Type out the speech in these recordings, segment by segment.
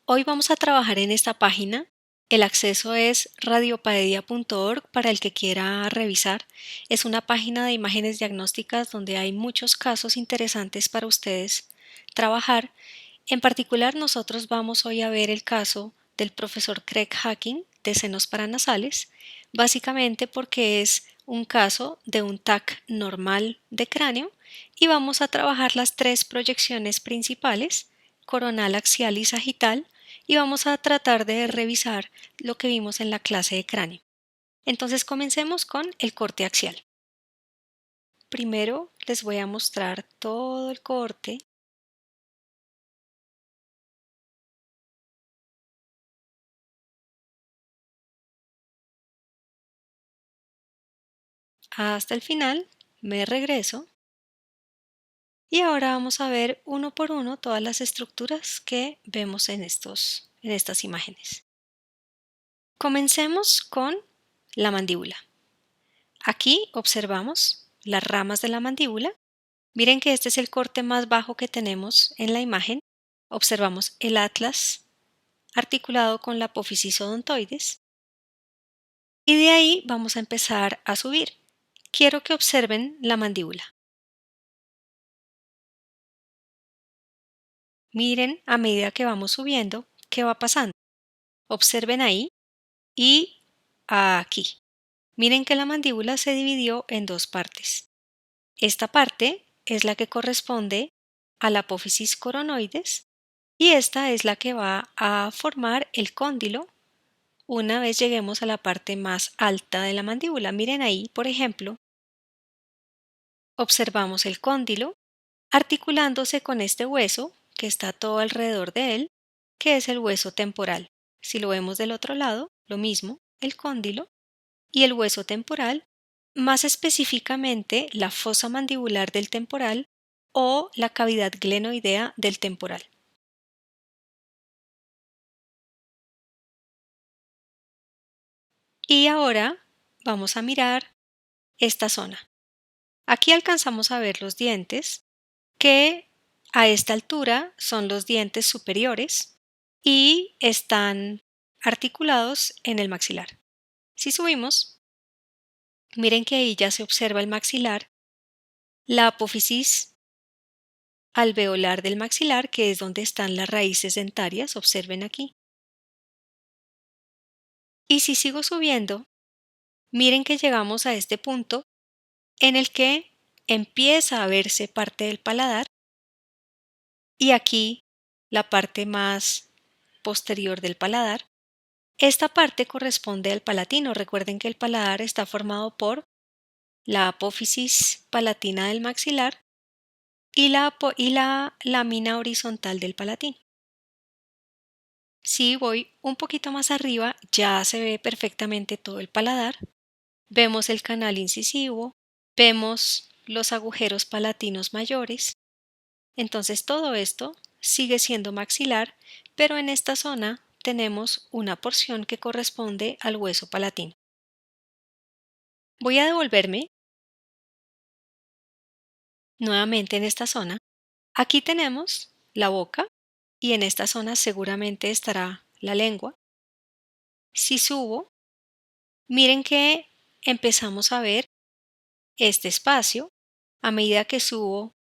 Hoy vamos a trabajar en esta página. El acceso es radiopaedia.org para el que quiera revisar. Es una página de imágenes diagnósticas donde hay muchos casos interesantes para ustedes trabajar. En particular, nosotros vamos hoy a ver el caso del profesor Craig Hacking de senos paranasales, básicamente porque es un caso de un TAC normal de cráneo y vamos a trabajar las tres proyecciones principales, coronal, axial y sagital, y vamos a tratar de revisar lo que vimos en la clase de cráneo. Entonces comencemos con el corte axial. Primero les voy a mostrar todo el corte. Hasta el final, me regreso y ahora vamos a ver uno por uno todas las estructuras que vemos en estas imágenes. Comencemos con la mandíbula. Aquí observamos las ramas de la mandíbula. Miren que este es el corte más bajo que tenemos en la imagen. Observamos el atlas articulado con la apófisis odontoides y de ahí vamos a empezar a subir. Quiero que observen la mandíbula. Miren a medida que vamos subiendo qué va pasando. Observen ahí y aquí. Miren que la mandíbula se dividió en dos partes. Esta parte es la que corresponde a la apófisis coronoides y esta es la que va a formar el cóndilo una vez lleguemos a la parte más alta de la mandíbula. Miren ahí, por ejemplo, observamos el cóndilo articulándose con este hueso que está todo alrededor de él, que es el hueso temporal. Si lo vemos del otro lado, lo mismo, el cóndilo y el hueso temporal, más específicamente la fosa mandibular del temporal o la cavidad glenoidea del temporal. Y ahora vamos a mirar esta zona. Aquí alcanzamos a ver los dientes, que a esta altura son los dientes superiores y están articulados en el maxilar. Si subimos, miren que ahí ya se observa el maxilar, la apófisis alveolar del maxilar, que es donde están las raíces dentarias, observen aquí. Y si sigo subiendo, miren que llegamos a este punto en el que empieza a verse parte del paladar y aquí la parte más posterior del paladar. Esta parte corresponde al palatino. Recuerden que el paladar está formado por la apófisis palatina del maxilar y la lámina horizontal del palatino. Si voy un poquito más arriba, ya se ve perfectamente todo el paladar. Vemos el canal incisivo, vemos los agujeros palatinos mayores. Entonces todo esto sigue siendo maxilar, pero en esta zona tenemos una porción que corresponde al hueso palatino. Voy a devolverme nuevamente en esta zona. Aquí tenemos la boca y en esta zona seguramente estará la lengua. Si subo, miren que empezamos a ver este espacio. A medida que subo,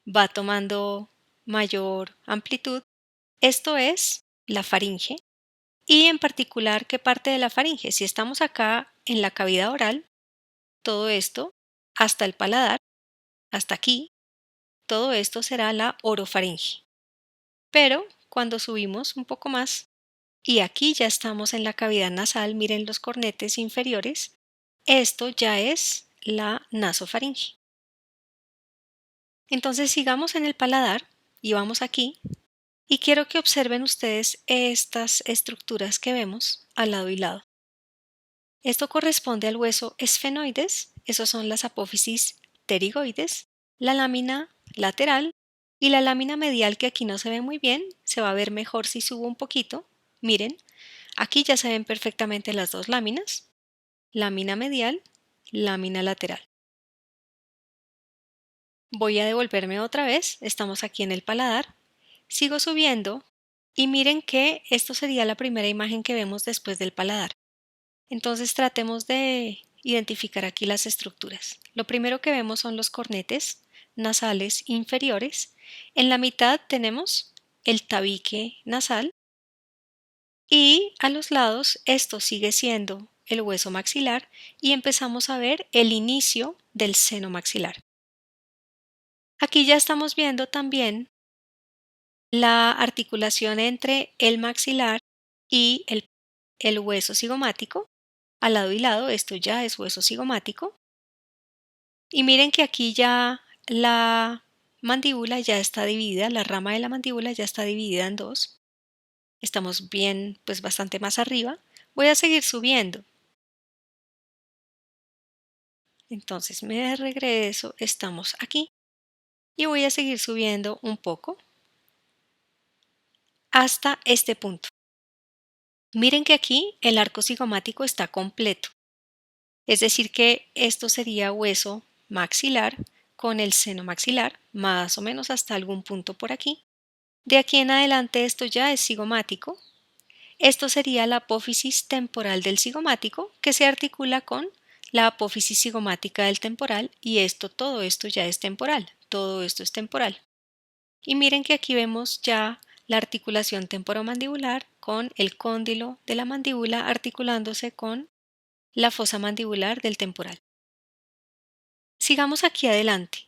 va tomando mayor amplitud. Esto es la faringe y en particular qué parte de la faringe. Si estamos acá en la cavidad oral, todo esto hasta el paladar, hasta aquí, todo esto será la orofaringe. Pero cuando subimos un poco más, y aquí ya estamos en la cavidad nasal, miren los cornetes inferiores, esto ya es la nasofaringe. Entonces sigamos en el paladar y vamos aquí y quiero que observen ustedes estas estructuras que vemos al lado y lado. Esto corresponde al hueso esfenoides, esos son las apófisis pterigoides, la lámina lateral y la lámina medial que aquí no se ve muy bien, se va a ver mejor si subo un poquito. Miren, aquí ya se ven perfectamente las dos láminas, lámina medial, lámina lateral. Voy a devolverme otra vez, estamos aquí en el paladar, sigo subiendo Y miren que esto sería la primera imagen que vemos después del paladar. Entonces tratemos de identificar aquí las estructuras. Lo primero que vemos son los cornetes nasales inferiores. En la mitad tenemos el tabique nasal y a los lados esto sigue siendo el hueso maxilar y empezamos a ver el inicio del seno maxilar. Aquí ya estamos viendo también la articulación entre el maxilar y el hueso cigomático. Al lado y lado, esto ya es hueso cigomático. Y miren que aquí ya la mandíbula ya está dividida, la rama de la mandíbula ya está dividida en dos. Estamos bien, pues bastante más arriba. Voy a seguir subiendo. Entonces me regreso, estamos aquí. Y voy a seguir subiendo un poco hasta este punto. Miren que aquí el arco cigomático está completo. Es decir que esto sería hueso maxilar con el seno maxilar, más o menos hasta algún punto por aquí. De aquí en adelante esto ya es cigomático. Esto sería la apófisis temporal del cigomático que se articula con la apófisis cigomática del temporal y todo esto ya es temporal, todo esto es temporal. Y miren que aquí vemos ya la articulación temporomandibular con el cóndilo de la mandíbula articulándose con la fosa mandibular del temporal. Sigamos aquí adelante.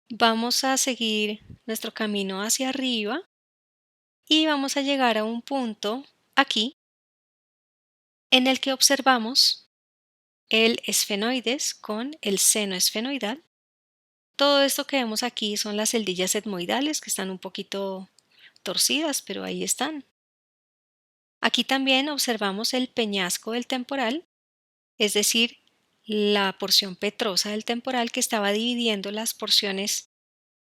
Vamos a seguir nuestro camino hacia arriba y vamos a llegar a un punto aquí en el que observamos el esfenoides con el seno esfenoidal. Todo esto que vemos aquí son las celdillas etmoidales que están un poquito torcidas, pero ahí están. Aquí también observamos el peñasco del temporal, es decir, la porción petrosa del temporal que estaba dividiendo las porciones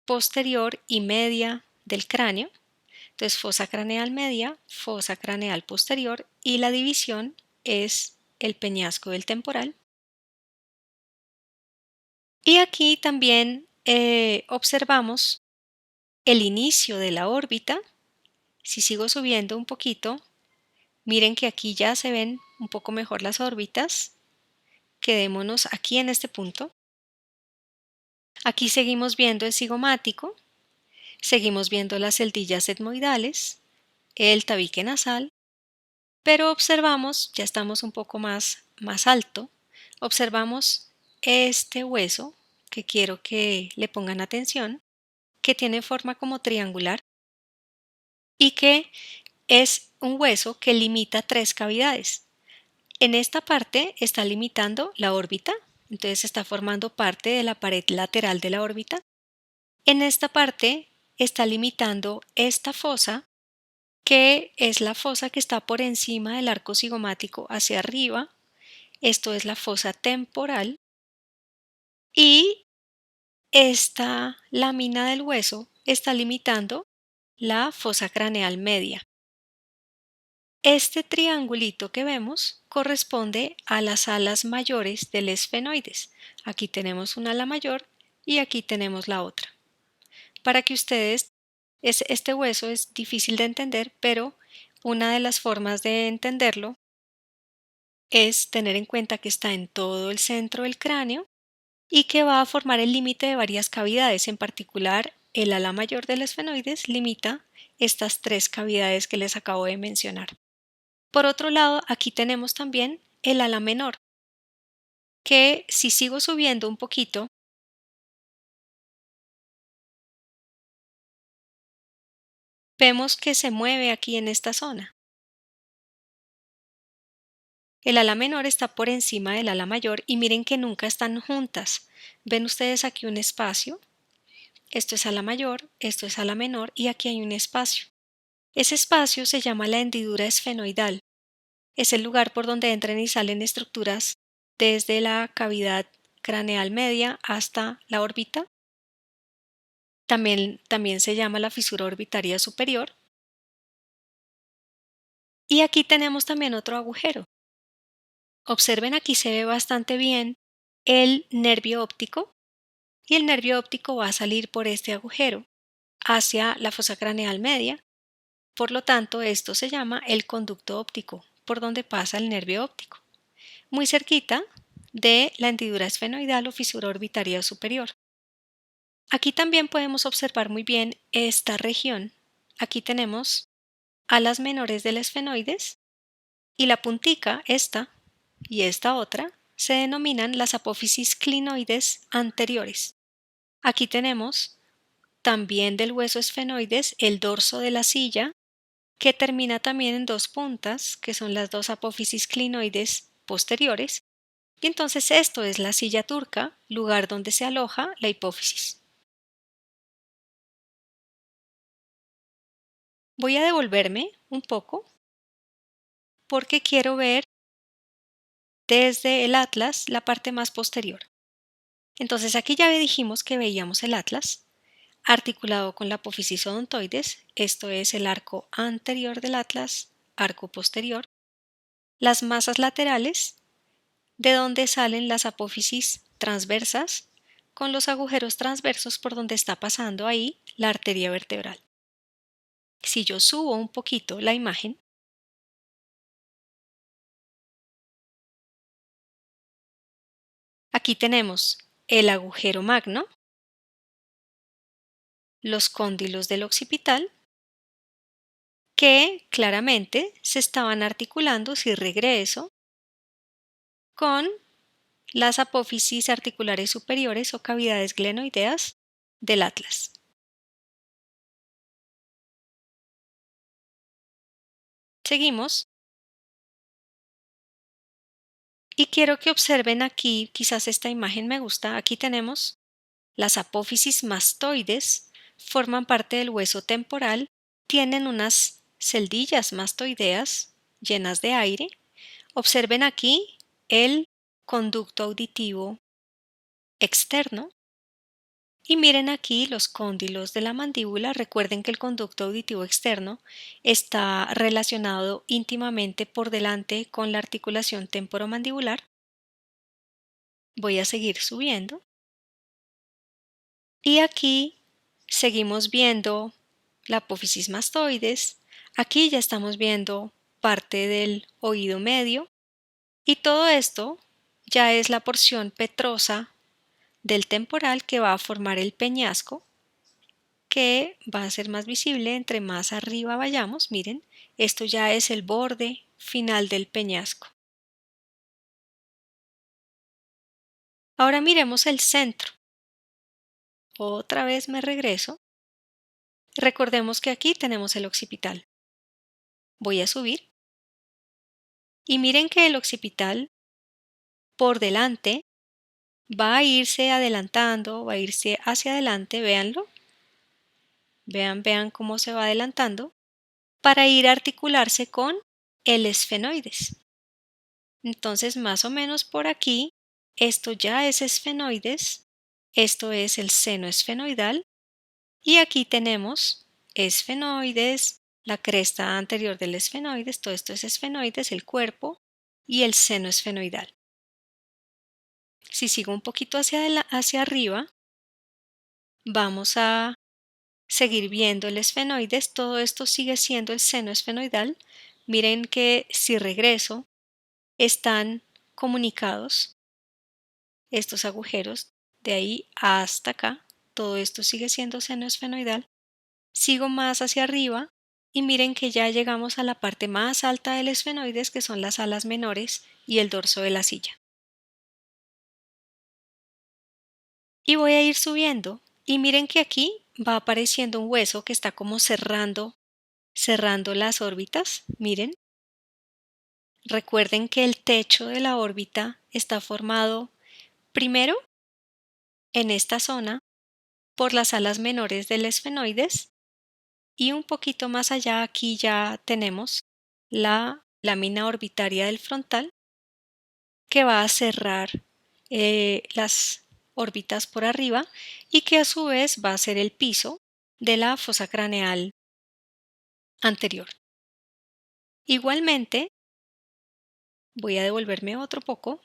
posterior y media del cráneo. Entonces, fosa craneal media, fosa craneal posterior y la división es el peñasco del temporal. Y aquí también observamos el inicio de la órbita. Si sigo subiendo un poquito, miren que aquí ya se ven un poco mejor las órbitas. Quedémonos aquí en este punto. Aquí seguimos viendo el cigomático, seguimos viendo las celdillas etmoidales, el tabique nasal, pero observamos, ya estamos un poco más alto, observamos este hueso que quiero que le pongan atención, que tiene forma como triangular y que es un hueso que limita tres cavidades. En esta parte está limitando la órbita, entonces está formando parte de la pared lateral de la órbita. En esta parte está limitando esta fosa, que es la fosa que está por encima del arco cigomático hacia arriba. Esto es la fosa temporal. Y esta lámina del hueso está limitando la fosa craneal media. Este triangulito que vemos corresponde a las alas mayores del esfenoides. Aquí tenemos una ala mayor y aquí tenemos la otra. Para que ustedes, este hueso es difícil de entender, pero una de las formas de entenderlo es tener en cuenta que está en todo el centro del cráneo y que va a formar el límite de varias cavidades. En particular, el ala mayor del esfenoides limita estas tres cavidades que les acabo de mencionar. Por otro lado, aquí tenemos también el ala menor, que si sigo subiendo un poquito, vemos que se mueve aquí en esta zona. El ala menor está por encima del ala mayor y miren que nunca están juntas. Ven ustedes aquí un espacio. Esto es ala mayor, esto es ala menor y aquí hay un espacio. Ese espacio se llama la hendidura esfenoidal. Es el lugar por donde entran y salen estructuras desde la cavidad craneal media hasta la órbita. También se llama la fisura orbitaria superior. Y aquí tenemos también otro agujero. Observen, aquí se ve bastante bien el nervio óptico y el nervio óptico va a salir por este agujero hacia la fosa craneal media. Por lo tanto, esto se llama el conducto óptico, por donde pasa el nervio óptico, muy cerquita de la hendidura esfenoidal o fisura orbitaria superior. Aquí también podemos observar muy bien esta región. Aquí tenemos alas menores del esfenoides y la puntica, esta y esta otra, se denominan las apófisis clinoides anteriores. Aquí tenemos también del hueso esfenoides el dorso de la silla, que termina también en dos puntas, que son las dos apófisis clinoides posteriores, y entonces esto es la silla turca, lugar donde se aloja la hipófisis. Voy a devolverme un poco porque quiero ver desde el atlas la parte más posterior. Entonces aquí ya dijimos que veíamos el atlas articulado con la apófisis odontoides, esto es el arco anterior del atlas, arco posterior, las masas laterales, de donde salen las apófisis transversas, con los agujeros transversos por donde está pasando ahí la arteria vertebral. Si yo subo un poquito la imagen, aquí tenemos el agujero magno, los cóndilos del occipital, que claramente se estaban articulando, si regreso, con las apófisis articulares superiores o cavidades glenoideas del atlas. Seguimos y quiero que observen aquí, quizás esta imagen me gusta, aquí tenemos las apófisis mastoides, forman parte del hueso temporal, tienen unas celdillas mastoideas llenas de aire. Observen aquí el conducto auditivo externo y miren aquí los cóndilos de la mandíbula. Recuerden que el conducto auditivo externo está relacionado íntimamente por delante con la articulación temporomandibular. Voy a seguir subiendo y aquí seguimos viendo la apófisis mastoides. Aquí ya estamos viendo parte del oído medio y todo esto ya es la porción petrosa del temporal que va a formar el peñasco, que va a ser más visible entre más arriba vayamos. Miren, esto ya es el borde final del peñasco. Ahora miremos el centro. Otra vez me regreso. Recordemos que aquí tenemos el occipital. Voy a subir y miren que el occipital por delante va a irse adelantando, va a irse hacia adelante, véanlo. Vean cómo se va adelantando para ir a articularse con el esfenoides. Entonces, más o menos por aquí, esto ya es esfenoides, esto es el seno esfenoidal y aquí tenemos esfenoides, la cresta anterior del esfenoides, todo esto es esfenoides, el cuerpo y el seno esfenoidal. Si sigo un poquito hacia arriba, vamos a seguir viendo el esfenoides, todo esto sigue siendo el seno esfenoidal. Miren que si regreso, están comunicados estos agujeros de ahí hasta acá, todo esto sigue siendo seno esfenoidal. Sigo más hacia arriba y miren que ya llegamos a la parte más alta del esfenoides, que son las alas menores y el dorso de la silla. Y voy a ir subiendo y miren que aquí va apareciendo un hueso que está como cerrando las órbitas. Miren, recuerden que el techo de la órbita está formado primero en esta zona por las alas menores del esfenoides y un poquito más allá aquí ya tenemos la lámina orbitaria del frontal, que va a cerrar las órbitas por arriba y que a su vez va a ser el piso de la fosa craneal anterior. Igualmente, voy a devolverme otro poco.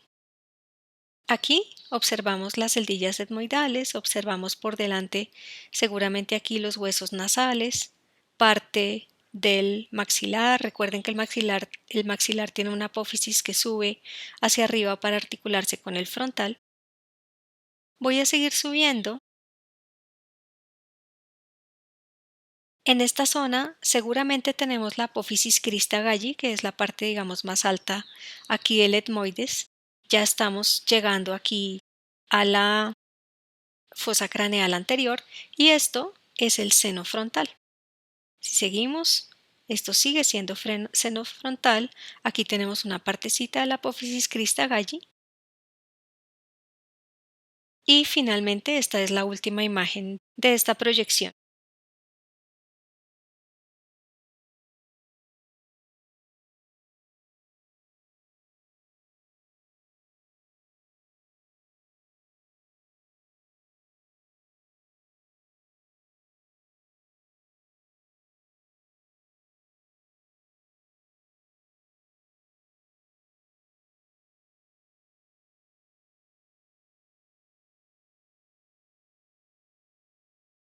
Aquí observamos las celdillas etmoidales, observamos por delante seguramente aquí los huesos nasales, parte del maxilar. Recuerden que el maxilar tiene una apófisis que sube hacia arriba para articularse con el frontal. Voy a seguir subiendo. En esta zona seguramente tenemos la apófisis crista galli, que es la parte, digamos, más alta aquí del etmoides. Ya estamos llegando aquí a la fosa craneal anterior y esto es el seno frontal. Si seguimos, esto sigue siendo seno frontal. Aquí tenemos una partecita de la apófisis crista galli. Y finalmente esta es la última imagen de esta proyección.